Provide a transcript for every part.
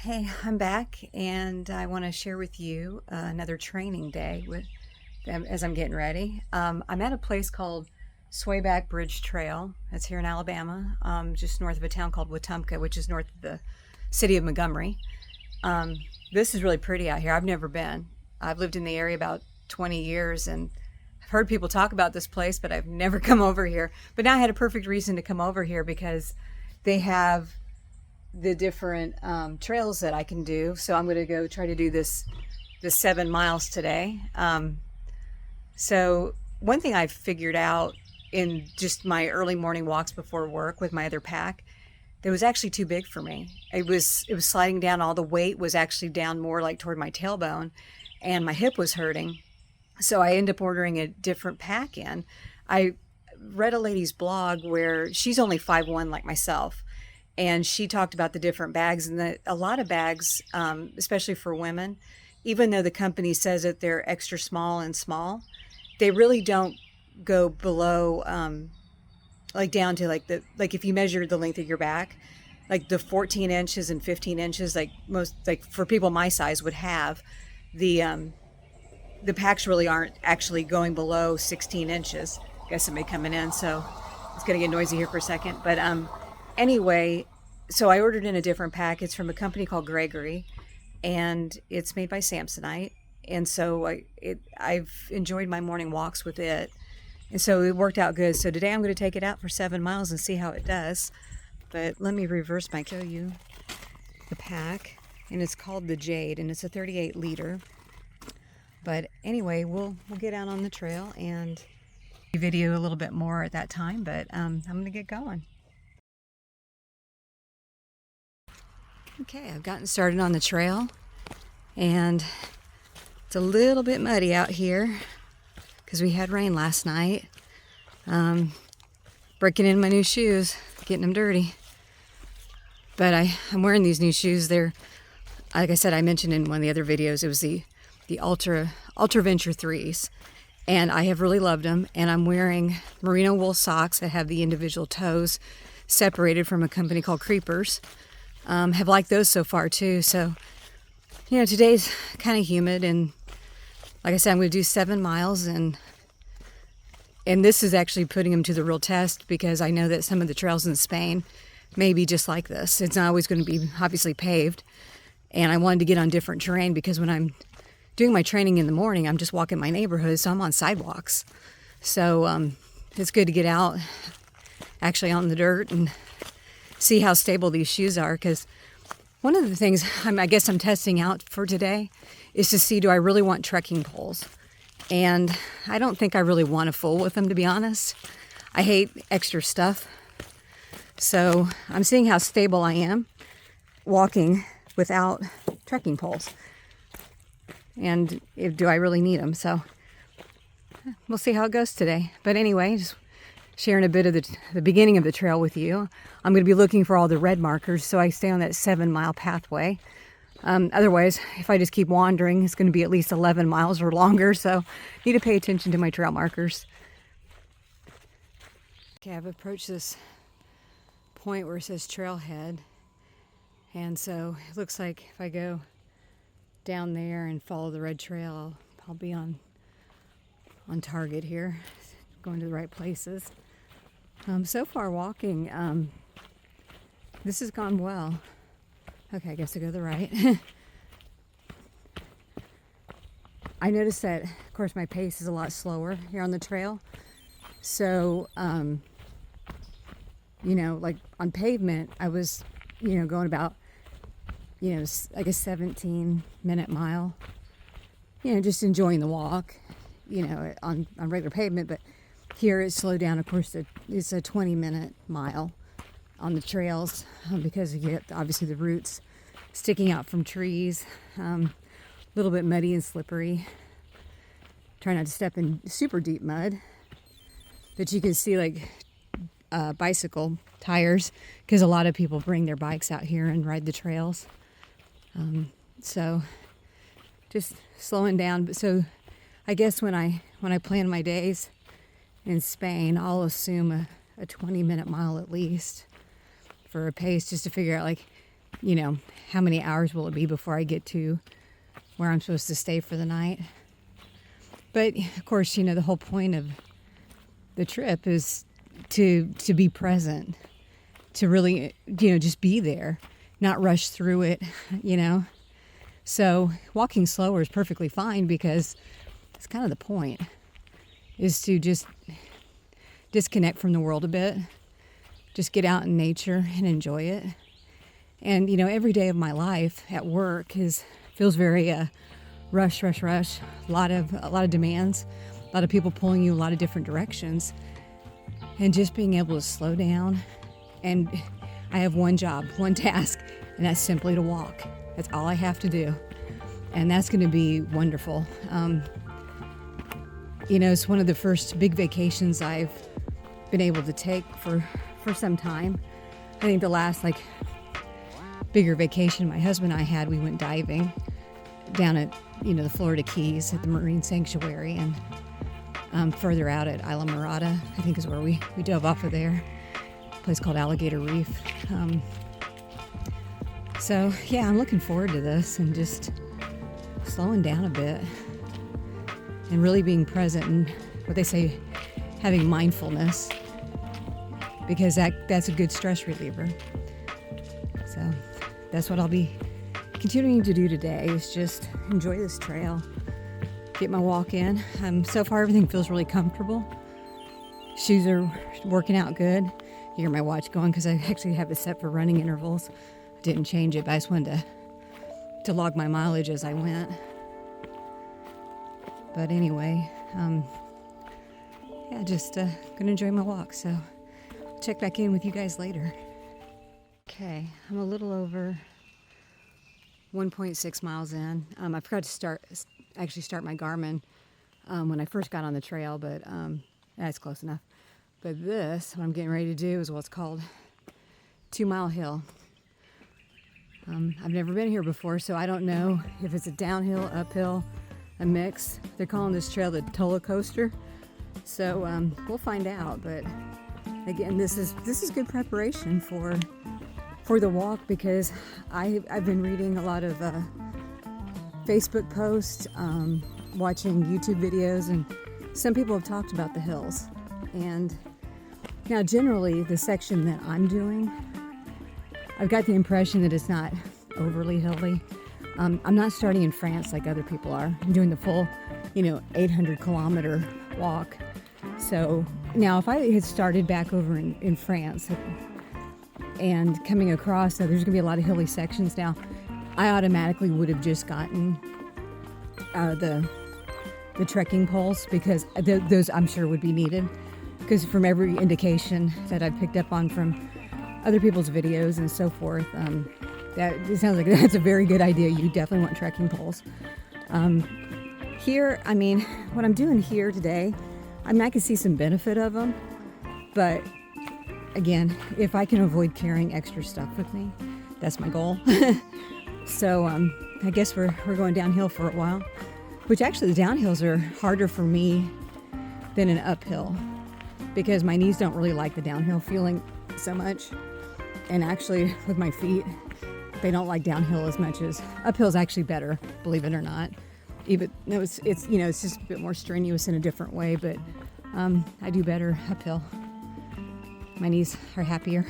Hey, I'm back and I want to share with you another training day as I'm getting ready. I'm at a place called Swayback Bridge Trail. It's here in Alabama, just north of a town called Wetumpka, which is north of the city of Montgomery. Um, this is really pretty out here. I've never been. I've lived in the area about 20 years and I've heard people talk about this place, but I've never come over here. But now I had a perfect reason to come over here because they have the different trails that I can do. So I'm going to go try to do this 7 miles today. So one thing I've figured out in just my early morning walks before work with my other pack, that was actually too big for me. It was sliding down. All the weight was actually down more like toward my tailbone, and my hip was hurting. So I ended up ordering a different pack in. I read a lady's blog where she's only 5'1" like myself, and she talked about the different bags and that a lot of bags, especially for women, even though the company says that they're extra small and small, they really don't go below, like down to like if you measure the length of your back, like the 14 inches and 15 inches, like most, like for people my size would have, the the packs really aren't actually going below 16 inches. I guess somebody coming in, so it's gonna get noisy here for a second. But anyway, so I ordered in a different pack. It's from a company called Gregory, and it's made by Samsonite. And so I've enjoyed my morning walks with it, and so it worked out good. So today I'm going to take it out for 7 miles and see how it does. But let me reverse my show you the pack, and it's called the Jade, and it's a 38 liter. But anyway, we'll get out on the trail and video a little bit more at that time. But I'm going to get going. Okay, I've gotten started on the trail, and it's a little bit muddy out here because we had rain last night. Breaking in my new shoes, getting them dirty. But I'm wearing these new shoes. They're, like I said, I mentioned in one of the other videos, it was the Ultra Venture 3s. And I have really loved them. And I'm wearing merino wool socks that have the individual toes separated from a company called Creepers. Have liked those so far too. So, today's kind of humid, and like I said, I'm going to do 7 miles, and this is actually putting them to the real test because I know that some of the trails in Spain may be just like this. It's not always going to be obviously paved, and I wanted to get on different terrain because when I'm doing my training in the morning, I'm just walking my neighborhood, so I'm on sidewalks. So it's good to get out actually on the dirt and see how stable these shoes are, because one of the things I guess I'm testing out for today is to see, do I really want trekking poles? And I don't think I really want to fool with them, to be honest. I hate extra stuff. So I'm seeing how stable I am walking without trekking poles. And do I really need them? So we'll see how it goes today. But anyway, just sharing a bit of the beginning of the trail with you. I'm going to be looking for all the red markers so I stay on that 7-mile pathway. Otherwise, if I just keep wandering, it's going to be at least 11 miles or longer. So I need to pay attention to my trail markers. Okay, I've approached this point where it says trailhead. And so it looks like if I go down there and follow the red trail, I'll be on target here, going to the right places. So far walking, this has gone well. Okay, I guess I go to the right. I noticed that, of course, my pace is a lot slower here on the trail. So, like on pavement, I was, going about, like a 17-minute mile, just enjoying the walk, on regular pavement. But here it's slowed down. Of course, it's a 20-minute mile on the trails because you get obviously the roots sticking out from trees, a little bit muddy and slippery. Try not to step in super deep mud, but you can see like bicycle tires because a lot of people bring their bikes out here and ride the trails. So just slowing down. But so I guess when I plan my days in Spain, I'll assume a 20-minute mile at least for a pace, just to figure out like you know, how many hours will it be before I get to where I'm supposed to stay for the night. But of course, you know, the whole point of the trip is to be present, to really, you know, just be there, not rush through it, you know. So walking slower is perfectly fine, because it's kind of the point, is to just disconnect from the world a bit, just get out in nature and enjoy it. And, you know, every day of my life at work feels very rush, a lot of demands, a lot of people pulling you a lot of different directions, and just being able to slow down. And I have one job, one task, and that's simply to walk. That's all I have to do, and that's going to be wonderful. You know, it's one of the first big vacations I've been able to take for some time. I think the last bigger vacation my husband and I had, we went diving down at, you know, the Florida Keys at the Marine Sanctuary, and further out at Isla Mirada, I think is where we dove off of there, a place called Alligator Reef. So yeah, I'm looking forward to this and just slowing down a bit and really being present, and what they say, having mindfulness, because that's a good stress reliever. So that's what I'll be continuing to do today, is just enjoy this trail, get my walk in. So far everything feels really comfortable. Shoes are working out good. You hear my watch going because I actually have it set for running intervals. I didn't change it, but I just wanted to log my mileage as I went. But anyway, yeah, just gonna enjoy my walk. So I'll check back in with you guys later. Okay, I'm a little over 1.6 miles in. I forgot to start my Garmin when I first got on the trail, but that's close enough. But this, what I'm getting ready to do, is what's called 2 Mile Hill. I've never been here before, so I don't know if it's a downhill, uphill, a mix. They're calling this trail the Tola Coaster, so we'll find out. But again, this is good preparation for the walk, because I've been reading a lot of Facebook posts, watching YouTube videos, and some people have talked about the hills. And now generally the section that I'm doing, I've got the impression that it's not overly hilly. I'm not starting in France like other people are. I'm doing the full, 800-kilometer walk. So now if I had started back over in France and coming across, there's going to be a lot of hilly sections now, I automatically would have just gotten the trekking poles, because those I'm sure would be needed. Because from every indication that I've picked up on from other people's videos and so forth, that it sounds like that's a very good idea. You definitely want trekking poles. Here, I mean, what I'm doing here today, I can see some benefit of them, but again, if I can avoid carrying extra stuff with me, that's my goal. So I guess we're going downhill for a while, which actually the downhills are harder for me than an uphill, because my knees don't really like the downhill feeling so much. And actually with my feet, they don't like downhill as much as uphill is actually better, believe it or not. Even though it's just a bit more strenuous in a different way, but I do better uphill. My knees are happier.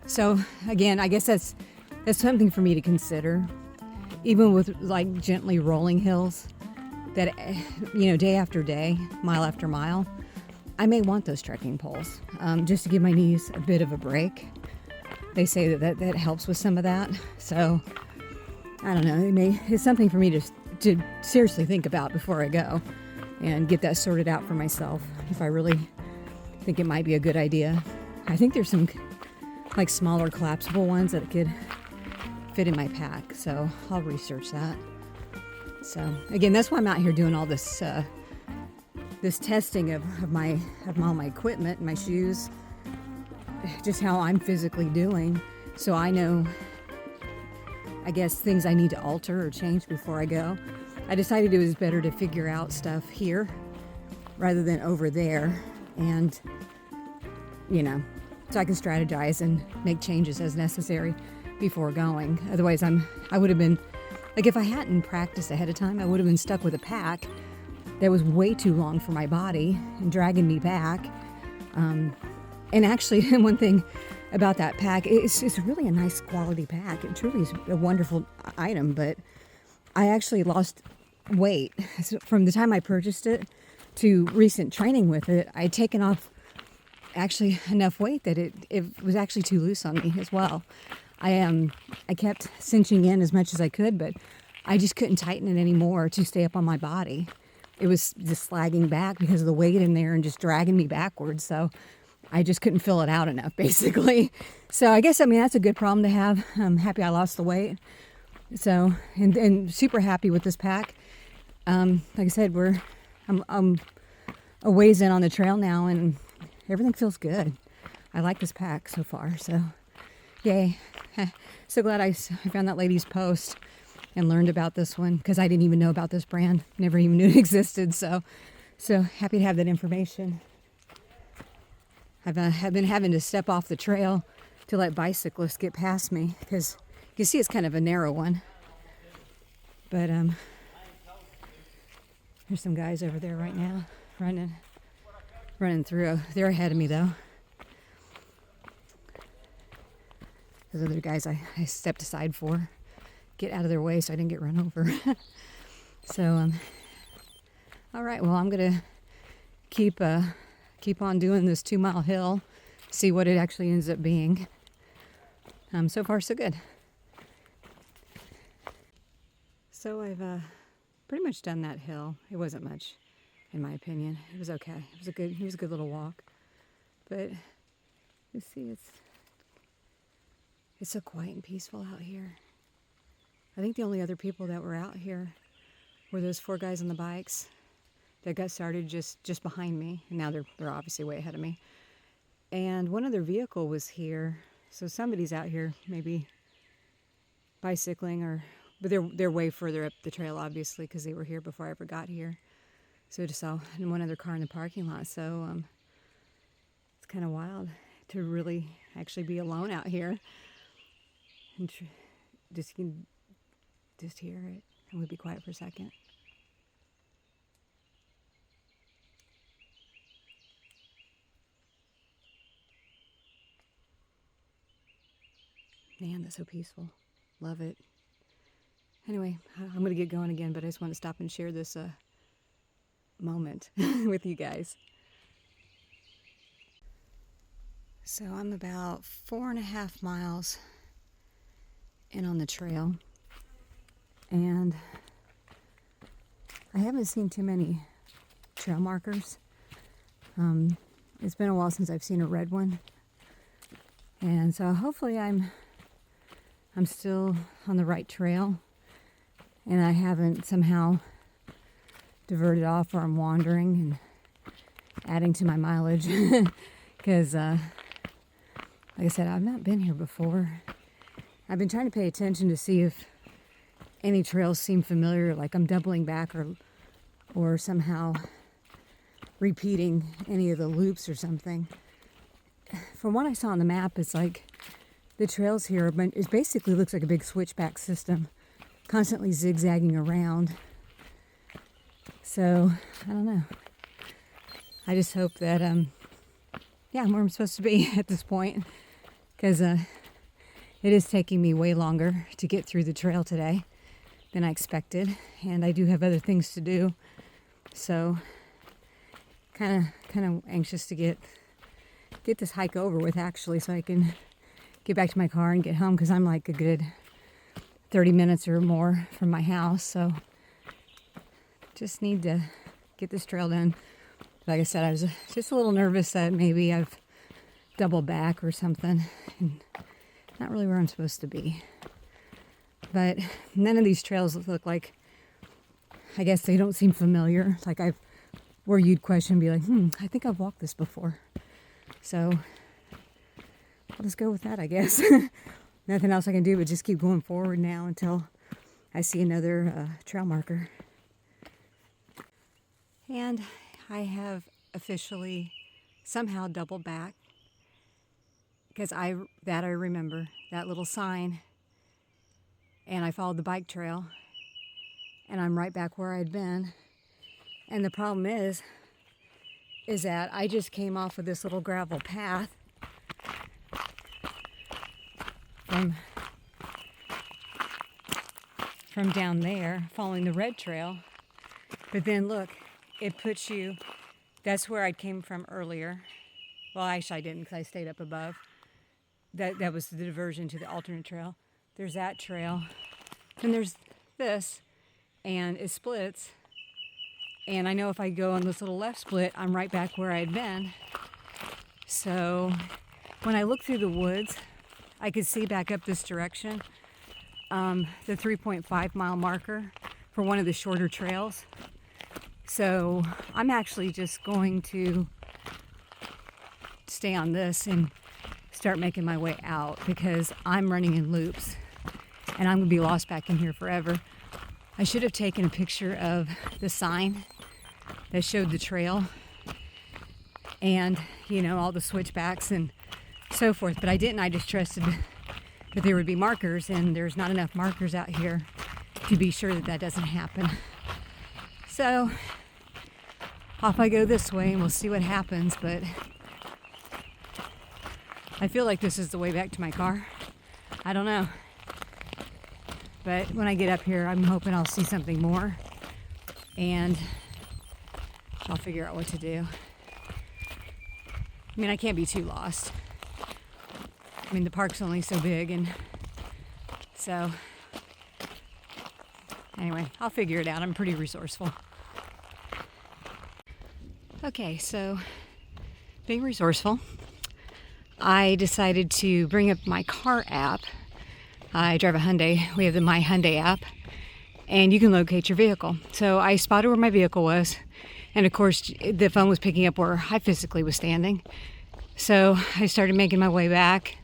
So again, I guess that's something for me to consider, even with like gently rolling hills that, day after day, mile after mile, I may want those trekking poles, just to give my knees a bit of a break. They say that helps with some of that. So I don't know, it's something for me to seriously think about before I go and get that sorted out for myself, if I really think it might be a good idea. I think there's some like smaller collapsible ones that could fit in my pack, so I'll research that. So again, that's why I'm out here doing all this this testing of all my equipment, my shoes, just how I'm physically doing, so I know, I guess, things I need to alter or change before I go. I decided it was better to figure out stuff here rather than over there, and so I can strategize and make changes as necessary before going. Otherwise, I would have been, like, if I hadn't practiced ahead of time, I would have been stuck with a pack that was way too long for my body and dragging me back. And actually, one thing about that pack, it's really a nice quality pack. It truly is a wonderful item, but I actually lost weight. So from the time I purchased it to recent training with it, I had taken off actually enough weight that it was actually too loose on me as well. I kept cinching in as much as I could, but I just couldn't tighten it anymore to stay up on my body. It was just slagging back because of the weight in there and just dragging me backwards. So I just couldn't fill it out enough, basically. So I guess, that's a good problem to have. I'm happy I lost the weight. So, and super happy with this pack. Like I said, I'm a ways in on the trail now, and everything feels good. I like this pack so far, so yay. So glad I found that lady's post and learned about this one, because I didn't even know about this brand. Never even knew it existed, so happy to have that information. I've been having to step off the trail to let bicyclists get past me, because you can see it's kind of a narrow one. But there's some guys over there right now running through. They're ahead of me, though. Those other guys I stepped aside for. Get out of their way so I didn't get run over. So, all right, well, I'm going to keep on doing this 2-mile hill, see what it actually ends up being. So far, so good. So I've pretty much done that hill. It wasn't much, in my opinion. It was okay. It was a good little walk. But you see, it's so quiet and peaceful out here. I think the only other people that were out here were those 4 guys on the bikes that got started just behind me, and now they're obviously way ahead of me. And one other vehicle was here, so somebody's out here maybe bicycling, but they're way further up the trail, obviously, because they were here before I ever got here. So I just saw one other car in the parking lot. So it's kind of wild to really actually be alone out here and just hear it. And we'll be quiet for a second. Man, that's so peaceful. Love it. Anyway, I'm going to get going again, but I just want to stop and share this moment with you guys. So I'm about 4.5 miles in on the trail, and I haven't seen too many trail markers. It's been a while since I've seen a red one, and so hopefully I'm still on the right trail, and I haven't somehow diverted off, or I'm wandering and adding to my mileage. Because, like I said, I've not been here before. I've been trying to pay attention to see if any trails seem familiar, like I'm doubling back or somehow repeating any of the loops or something. From what I saw on the map, it's like the trails here, it basically looks like a big switchback system, constantly zigzagging around. So, I don't know. I just hope that, I'm where I'm supposed to be at this point, because it is taking me way longer to get through the trail today than I expected, and I do have other things to do. So, kind of anxious to get this hike over with, actually, so I can get back to my car and get home, because I'm like a good 30 minutes or more from my house. So just need to get this trail done. Like I said, I was just a little nervous that maybe I've doubled back or something, and not really where I'm supposed to be. But none of these trails look like, I guess they don't seem familiar. Like where you'd question and be like, I think I've walked this before. So I'll just go with that, I guess. Nothing else I can do but just keep going forward now until I see another trail marker. And I have officially somehow doubled back because I remember that little sign, and I followed the bike trail, and I'm right back where I'd been. And the problem is that I just came off of this little gravel path from down there, following the red trail. But then look, it puts you, that's where I came from earlier. Well, actually I didn't, because I stayed up above. That was the diversion to the alternate trail. There's that trail. Then there's this, and it splits. And I know if I go on this little left split, I'm right back where I'd been. So when I look through the woods, I could see back up this direction, the 3.5 mile marker for one of the shorter trails. So I'm actually just going to stay on this and start making my way out, because I'm running in loops and I'm gonna be lost back in here forever. I should have taken a picture of the sign that showed the trail and, you know, all the switchbacks and so forth, but I didn't. I just trusted that there would be markers, and there's not enough markers out here to be sure that that doesn't happen. So off I go this way and we'll see what happens, but I feel like this is the way back to my car. I don't know. But when I get up here, I'm hoping I'll see something more, and I'll figure out what to do. I mean, I can't be too lost. I mean, the park's only so big, and so anyway, I'll figure it out. I'm pretty resourceful. Okay, so being resourceful, I decided to bring up my car app. I drive a Hyundai. We have the My Hyundai app, and you can locate your vehicle. So I spotted where my vehicle was, and of course the phone was picking up where I physically was standing. So I started making my way back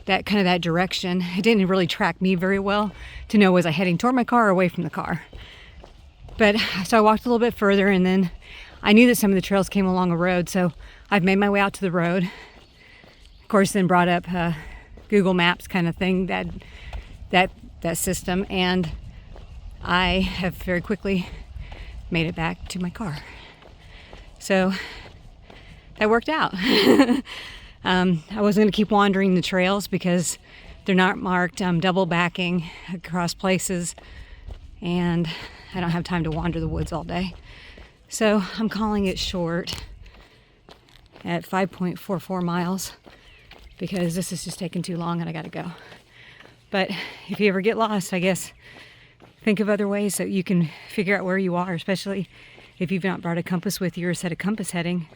that direction. It didn't really track me very well to know, was I heading toward my car or away from the car. But so I walked a little bit further, and then I knew that some of the trails came along a road, so I've made my way out to the road. Of course, then brought up Google Maps kind of thing, that system, and I have very quickly made it back to my car. So that worked out. I wasn't going to keep wandering the trails because they're not marked. I'm double backing across places, and I don't have time to wander the woods all day. So I'm calling it short at 5.44 miles. Because this is just taking too long and I gotta go. But if you ever get lost, I guess think of other ways that you can figure out where you are, especially if you've not brought a compass with you or a set of compass heading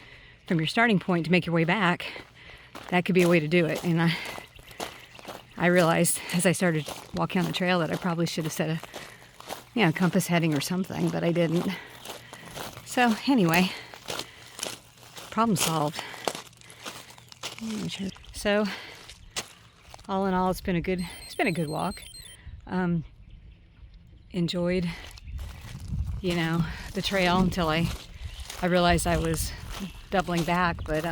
from your starting point to make your way back. That could be a way to do it. And I realized as I started walking on the trail that I probably should have set a compass heading or something, but I didn't. So anyway, problem solved. So, all in all, it's been a good walk. Enjoyed, the trail until I realized I was doubling back. But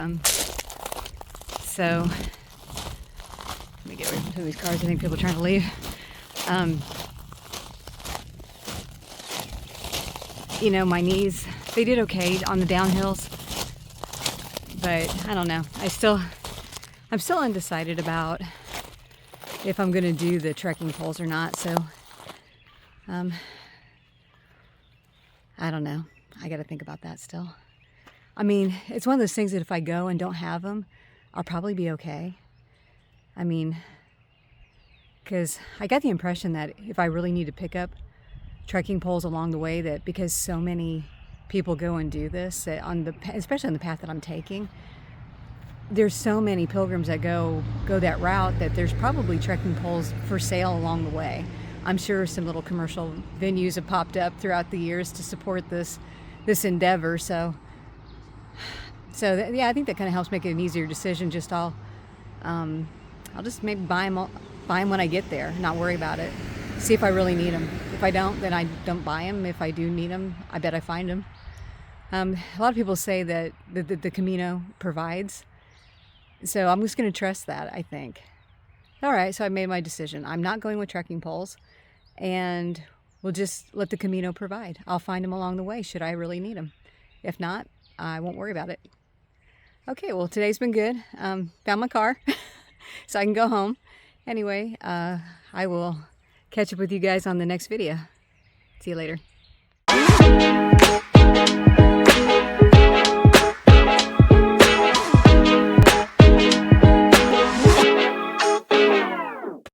so let me get away from some of these cars. I think people are trying to leave. My knees, they did okay on the downhills, but I don't know. I'm still undecided about if I'm going to do the trekking poles or not. So, I don't know. I got to think about that still. I mean, it's one of those things that if I go and don't have them, I'll probably be okay. I mean, because I got the impression that if I really need to pick up trekking poles along the way, that because so many people go and do this, that especially on the path that I'm taking, there's so many pilgrims that go that route that there's probably trekking poles for sale along the way. I'm sure some little commercial venues have popped up throughout the years to support this endeavor. So I think that kind of helps make it an easier decision. Just I'll just maybe buy them when I get there, not worry about it. See if I really need them. If I don't, then I don't buy them. If I do need them, I bet I find them. A lot of people say that the Camino provides So I'm just going to trust that, I think. All right, so I made my decision. I'm not going with trekking poles, and we'll just let the Camino provide. I'll find them along the way should I really need them. If not, I won't worry about it. Okay, well, today's been good. Found my car, so I can go home. Anyway, I will catch up with you guys on the next video. See you later.